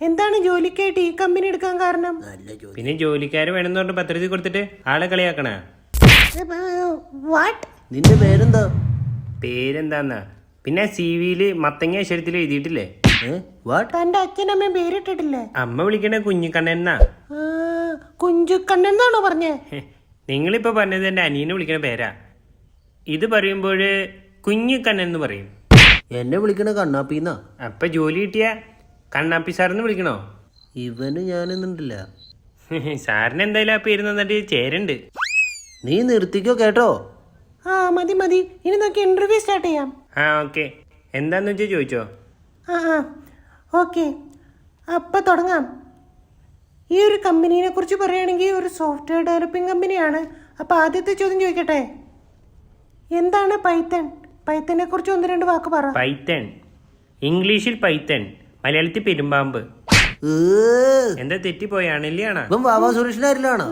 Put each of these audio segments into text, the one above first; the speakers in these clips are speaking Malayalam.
എന്താണ് ജോലിക്കായിട്ട് ഈ കമ്പനി എടുക്കാൻ കാരണം? പിന്നെ ജോലിക്കാര് വേണമെന്ന് പറഞ്ഞ് പത്രത്തിൽ കൊടുത്തിട്ട് ആളെ കളിയാക്കണ. വാട്ട്? നിന്റെ പേരെന്താ? പേരെന്താന്നാ? പിന്നെ CV-ല് മത്തങ്ങ അക്ഷരത്തിൽ എഴുതിയിട്ടില്ലേ? തന്റെ അച്ഛനമ്മ പേരിട്ടിട്ടില്ലേ? അമ്മ വിളിക്കണ കുഞ്ഞിക്കണ്ണെന്നാ. കുഞ്ചുക്കണ്ണെന്നാണോ പറഞ്ഞേ? നിങ്ങളിപ്പോ പറഞ്ഞത് എന്റെ അനിയനെ വിളിക്കണ പേരാ. ഇത് പറയുമ്പോൾ കുഞ്ഞിക്കണ്ണെന്ന് പറയും. എന്നെ വിളിക്കണ കണ്ണാപ്പിന്നാ. അപ്പൊ ജോലി കിട്ടിയ കണ്ണാപ്പി സാറിന്ന് വിളിക്കണോ? ഇവന് ഞാനൊന്നുണ്ടില്ല. സാറിന് എന്തായാലും ആ പേര് നന്നിട്ട് ചേരുണ്ട്. നീ നിർത്തിക്കോ കേട്ടോ. മതി മതി, ഇനി നമുക്ക് ഇന്റർവ്യൂ സ്റ്റാർട്ട് ചെയ്യാം. ഓക്കെ, എന്താന്ന് വെച്ചാൽ ചോദിച്ചോ. ഓക്കെ, അപ്പൊ തുടങ്ങാം. ഈ ഒരു കമ്പനീനെ കുറിച്ച് പറയുകയാണെങ്കിൽ ഒരു സോഫ്റ്റ്വെയർ ഡെവലപ്പിംഗ് കമ്പനിയാണ്. അപ്പൊ ആദ്യത്തെ ചോദ്യം ചോദിക്കട്ടെ, എന്താണ് പൈത്തൺ? പൈത്തനെ കുറിച്ച് 1-2 വാക്ക് പറ. പൈത്തൺ, ഇംഗ്ലീഷിൽ പൈത്തൺ, മലയാളത്തിൽ പെരുമ്പാമ്പ്. എന്താ തെറ്റിപ്പോയാണല്ലേ? ഇപ്പം വാവാ സുരേഷിനാരിലാണോ?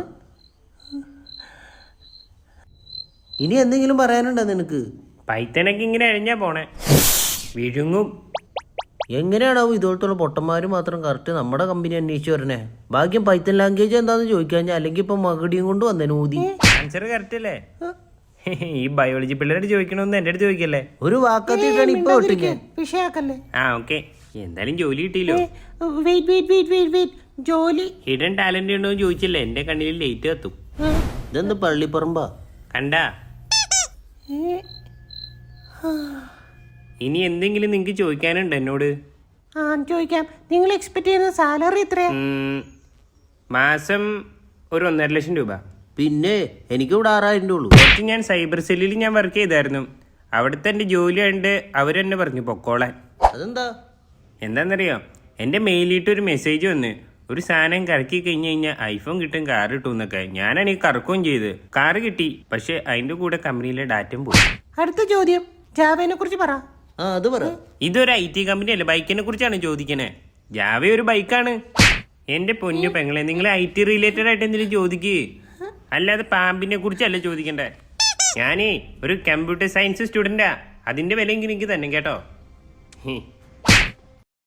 ഇനി എന്തെങ്കിലും പറയാനുണ്ടോ നിനക്ക്? പൈത്തനൊക്കെ ഇങ്ങനെ അഴിഞ്ഞാ പോണേ, വിഴുങ്ങും. എങ്ങനെയാണാവും ഇതുപോലത്തുള്ള പൊട്ടന്മാര് മാത്രം കറക്റ്റ് നമ്മുടെ കമ്പനി അന്വേഷിച്ചു വരണേ? ഭാഗ്യം പൈത്തൻ ലാംഗ്വേജ് എന്താന്ന് ചോദിക്കാൻ, അല്ലെങ്കിൽ ഇപ്പൊ മകടിയും കൊണ്ട് വന്നേനെ ഊതി. ആൻസർ കറക്റ്റ് അല്ലേ? ഈ ബയോളജി പിള്ളേരോട് ചോദിക്കണമെന്ന് എന്റെ അടുത്ത് ചോദിക്കല്ലേ? ഒരു വാക്കത്തിട്ടാണ് ഇപ്പൊ വിഷയാക്കല്ലേ? ഓക്കെ, എന്തായാലും ജോലി കിട്ടിയില്ലോ. ജോലി ഹിഡൻ ടാലന്റ് ഉണ്ടോ എന്ന് ചോദിച്ചില്ലേ? എന്റെ കണ്ണിൽ ലേറ്റ് കത്തും. ഇതെന്ത് പള്ളിപ്പറമ്പാ കണ്ടാ? ഇനി എന്തെങ്കിലും നിങ്ങക്ക് ചോദിക്കാനുണ്ടോ എന്നോട്? ചോദിക്കാം. നിങ്ങൾ എക്സ്പെക്ട് ചെയ്യുന്ന സാലറി എത്രയാ? മാസം ഒരു 1.5 ലക്ഷം രൂപ. പിന്നെ എനിക്ക് ഇവിടെ 6,000 ഉള്ളൂ. കുറച്ച് ഞാൻ സൈബർ സെല്ലിൽ ഞാൻ വർക്ക് ചെയ്തായിരുന്നു. അവിടുത്തെ എൻ്റെ ജോലി ആയിട്ട് അവരെന്നെ പറഞ്ഞു പൊക്കോളാൻ. അതെന്താ? എന്താണെന്നറിയോ, എൻ്റെ മെയിലിട്ട് ഒരു മെസ്സേജ് വന്ന് ഒരു സാധനം കറക്കി കഴിഞ്ഞ് കഴിഞ്ഞാൽ ഐഫോൺ കിട്ടും, കാർ കിട്ടും എന്നൊക്കെ. ഞാനാണെങ്കിൽ കറക്കുകയും ചെയ്ത് കാറ് കിട്ടി. പക്ഷെ അതിൻ്റെ കൂടെ കമ്പനിയിലെ ഡാറ്റയും പോയി. അടുത്ത ചോദ്യം, ജാവേനെ കുറിച്ച് പറ. അത് പറ. ഇതൊരു IT കമ്പനി അല്ലേ, ബൈക്കിനെ കുറിച്ചാണ് ചോദിക്കണേ. ജാവ ഒരു ബൈക്കാണ്. എൻ്റെ പൊന്നു പെങ്ങളെ, നിങ്ങൾ IT റിലേറ്റഡ് ആയിട്ട് എന്തെങ്കിലും ചോദിക്ക്, അല്ലാതെ പാമ്പിനെ കുറിച്ചല്ല ചോദിക്കണ്ടേ. ഞാനേ ഒരു കമ്പ്യൂട്ടർ സയൻസ് സ്റ്റുഡൻറ്റാ. അതിൻ്റെ വിലയെങ്കിലും എനിക്ക് തന്നെ കേട്ടോ.